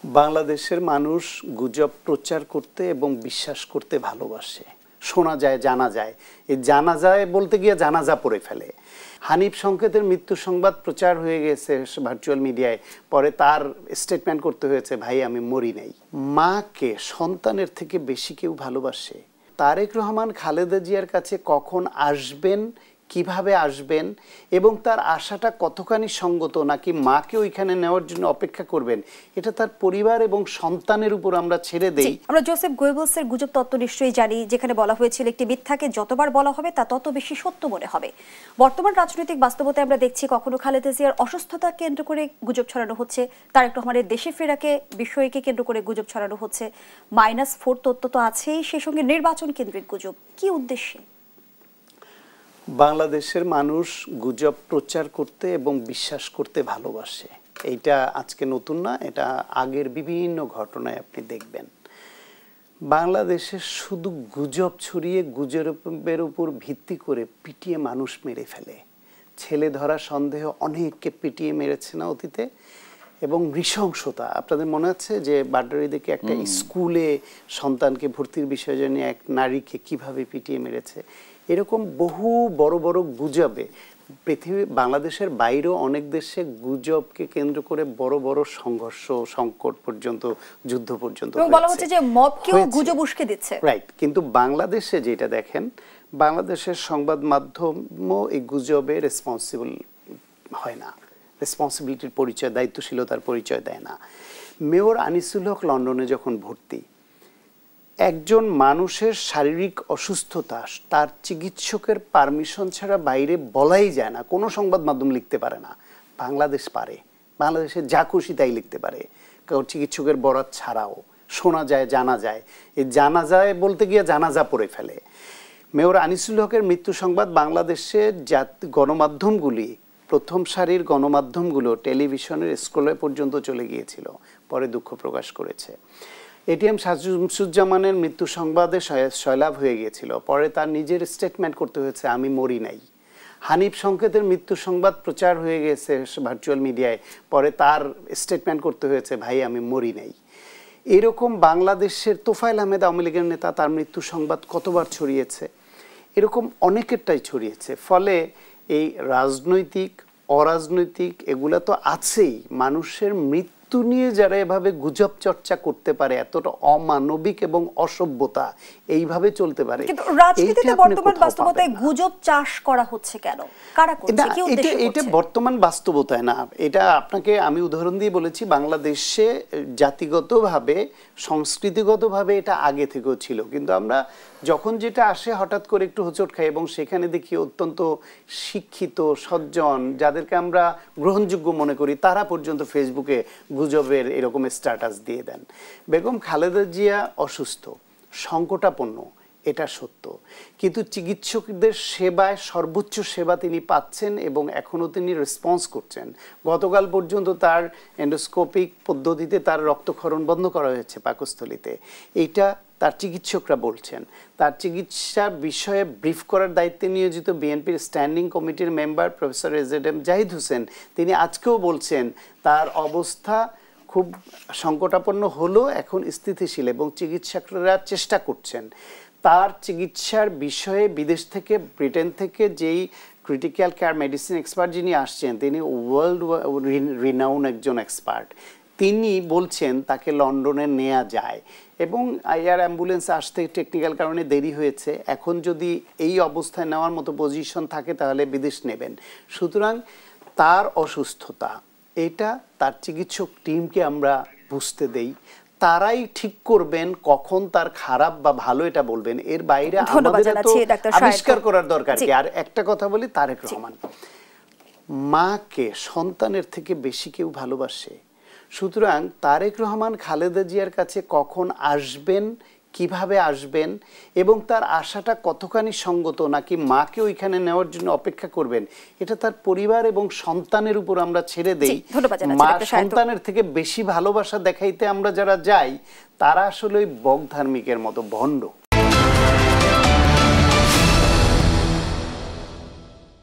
বাংলাদেশের মানুষ গুজব প্রচার করতে এবং বিশ্বাস করতে ভালোবাসে। শোনা যায়, জানা যায়। এই জানা যায় বলতে গিয়ে জানাজা পড়ে ফেলে। হানিফ সংকেতের মৃত্যু সংবাদ প্রচার হয়ে গেছে ভার্চুয়াল মিডিয়ায়, পরে তার স্টেটমেন্ট করতে হয়েছে, ভাই আমি মরি নাই। মাকে সন্তানের থেকে বেশি কেউ ভালোবাসে? তারেক রহমান খালেদা জিয়ার কাছে কখন আসবেন, কিভাবে আসবেন এবং তার আশাটা কতখানি সঙ্গত, নাকি মাকে ওইখানে নেওয়ার জন্য অপেক্ষা করবেন, এটা তার পরিবার এবং সন্তানের উপর আমরা ছেড়ে দেই। আমরা জোসেফ গোয়েবলসের গুজব তত্ত্ব নিশ্চয়ই জানি, যেখানে বলা হয়েছিল একটি মিথ্যাকে যতবার বলা হবে তা তত বেশি সত্য মনে হবে। বর্তমান রাজনৈতিক বাস্তবতায় আমরা দেখছি কখনো খালেদা জিয়ার অসুস্থতা কেন্দ্র করে গুজব ছড়ানো হচ্ছে, তারেক রহমানের দেশে ফেরাকে বিষয়কে কেন্দ্র করে গুজব ছড়ানো হচ্ছে, -4 তত্ত্ব তো আছেই, সেই সঙ্গে নির্বাচন কেন্দ্রিক গুজব। কি উদ্দেশ্যে? বাংলাদেশের মানুষ গুজব প্রচার করতে এবং বিশ্বাস করতে ভালোবাসে। এইটা আজকে নতুন না, এটা আগের বিভিন্ন ঘটনায় আপনি দেখবেন। বাংলাদেশে শুধু গুজব ছড়িয়ে গুজবের উপর ভিত্তি করে পিটিয়ে মানুষ মেরে ফেলে। ছেলে ধরা সন্দেহ অনেককে পিটিয়ে মেরেছে না অতীতে, এবং নৃশংসতা। আপনাদের মনে আছে যে বাড্ডারিদিকে একটা স্কুলে সন্তানকে ভর্তির বিষয় নিয়ে এক নারীকে কিভাবে পিটিয়ে মেরেছে। এরকম বহু বড় বড় গুজবে পৃথিবী, বাংলাদেশের বাইরেও অনেক দেশে গুজবকে কেন্দ্র করে বড় বড় সংঘর্ষ, সংকট পর্যন্ত, যুদ্ধ পর্যন্ত বলা হচ্ছে যে মবকেও গুজব উস্কে দিচ্ছে। রাইট। কিন্তু বাংলাদেশে যেটা দেখেন, বাংলাদেশের সংবাদ মাধ্যমও এই গুজবে রেসপন্সিবল হয় না, রেসপন্সিবিলিটির পরিচয়, দায়িত্বশীলতার পরিচয় দেয় না। মেয়র আনিসুল হক লন্ডনে যখন ভর্তি, একজন মানুষের শারীরিক অসুস্থতা তার চিকিৎসকের পারমিশন ছাড়া বাইরে বলাই যায় না, কোনো সংবাদ মাধ্যম লিখতে পারে না। বাংলাদেশ পারে, বাংলাদেশে যা খুশি তাই লিখতে পারে, কারণ চিকিৎসকের বরাত ছাড়াও। শোনা যায়, জানা যায়। এই জানা যায় বলতে গিয়ে জানাজা পড়ে ফেলে। মেয়র আনিসুল হকের মৃত্যু সংবাদ বাংলাদেশে গণমাধ্যমগুলি, প্রথম সারির গণমাধ্যমগুলো টেলিভিশনের স্ক্রলে পর্যন্ত চলে গিয়েছিল, পরে দুঃখ প্রকাশ করেছে। এটিএম শামসুজ্জামানের মৃত্যু সংবাদে সয়লাভ হয়ে গিয়েছিল, পরে তার নিজের স্টেটমেন্ট করতে হয়েছে, আমি মরি নাই। হানিফ সংকেতের মৃত্যু সংবাদ প্রচার হয়ে গেছে ভার্চুয়াল মিডিয়ায়, পরে তার স্টেটমেন্ট করতে হয়েছে, ভাই আমি মরি নাই। এরকম বাংলাদেশের তোফায়েল আহমেদ, আওয়ামী লীগের নেতা, তার মৃত্যু সংবাদ কতবার ছড়িয়েছে। এরকম অনেকেরটাই ছড়িয়েছে। ফলে এই রাজনৈতিক, অরাজনৈতিক এগুলা তো আছেই, মানুষের মৃত্যু নিয়ে যারা এভাবে গুজব চর্চা করতে পারে, এতটা অমানবিক এবং অসভ্যতা এইভাবে চলতে পারে। কিন্তু রাজনীতিতে বর্তমান বাস্তবতায় গুজব চাষ করা হচ্ছে কেন? কারা করছে? কি উদ্দেশ্যে করছে? এটা বর্তমান বাস্তবতায় না, এটা আপনাকে আমি উদাহরণ দিয়ে বলেছি। বাংলাদেশে জাতিগতভাবে, সংস্কৃতিগতভাবে এটা আগে থেকেও ছিল, কিন্তু আমরা যখন যেটা আসে হঠাৎ করে একটু হোঁচট খাই, এবং সেখানে দেখি অত্যন্ত শিক্ষিত সজ্জন, যাদেরকে আমরা গ্রহণযোগ্য মনে করি, তারা পর্যন্ত ফেসবুকে গুজবের এরকম স্ট্যাটাস দিয়ে দেন। বেগম খালেদা জিয়া অসুস্থ, সংকটাপন্ন, এটা সত্য, কিন্তু চিকিৎসকদের সেবায় সর্বোচ্চ সেবা তিনি পাচ্ছেন এবং এখনও তিনি রেসপন্স করছেন। গতকাল পর্যন্ত তার এন্ডোস্কোপিক পদ্ধতিতে তার রক্তক্ষরণ বন্ধ করা হয়েছে পাকস্থলীতে। এইটা তার চিকিৎসকরা বলছেন। তার চিকিৎসা বিষয়ে ব্রিফ করার দায়িত্বে নিয়োজিত বিএনপির স্ট্যান্ডিং কমিটির member professor AZM Zahid Hossain, তিনি আজকেও বলছেন তার অবস্থা খুব সংকটাপন্ন হলো, এখন স্থিতিশীল, এবং চিকিৎসকরা চেষ্টা করছেন। তার চিকিৎসার বিষয়ে বিদেশ থেকে, ব্রিটেন থেকে যেই ক্রিটিক্যাল কেয়ার মেডিসিন এক্সপার্ট যিনি আসছেন, তিনি ওয়ার্ল্ড রিনাউন একজন এক্সপার্ট। তিনি বলছেন তাকে লন্ডনে নেওয়া যায়, এবং এয়ার অ্যাম্বুলেন্স আসতে টেকনিক্যাল কারণে দেরি হয়েছে। এখন যদি এই অবস্থায় নেওয়ার মতো পজিশন থাকে তাহলে বিদেশ নেবেন। সুতরাং তার অসুস্থতা, এটা তার চিকিৎসক টিমকে আমরা বুঝতে দেই, তারাই ঠিক করবেন কখন তার খারাপ বা ভালো এটা বলবেন। এর বাইরে আমাদের তো আবিষ্কার করার দরকার কি। আর একটা কথা বলি, তারেক রহমান মাকে সন্তানের থেকে বেশি কেউ ভালোবাসে। সুতরাং তারেক রহমান খালেদা জিয়ার কাছে কখন আসবেন, কিভাবে আসবেন এবং তার আশাটা কতখানি সঙ্গত, নাকি মাকে ওইখানে নেওয়ার জন্য অপেক্ষা করবেন, এটা তার পরিবার এবং সন্তানের উপর আমরা ছেড়ে দেই। মা সন্তানের থেকে বেশি ভালোবাসা দেখাইতে আমরা যারা যাই, তারা আসলে ওই বক ধার্মিকের মতো ভণ্ড।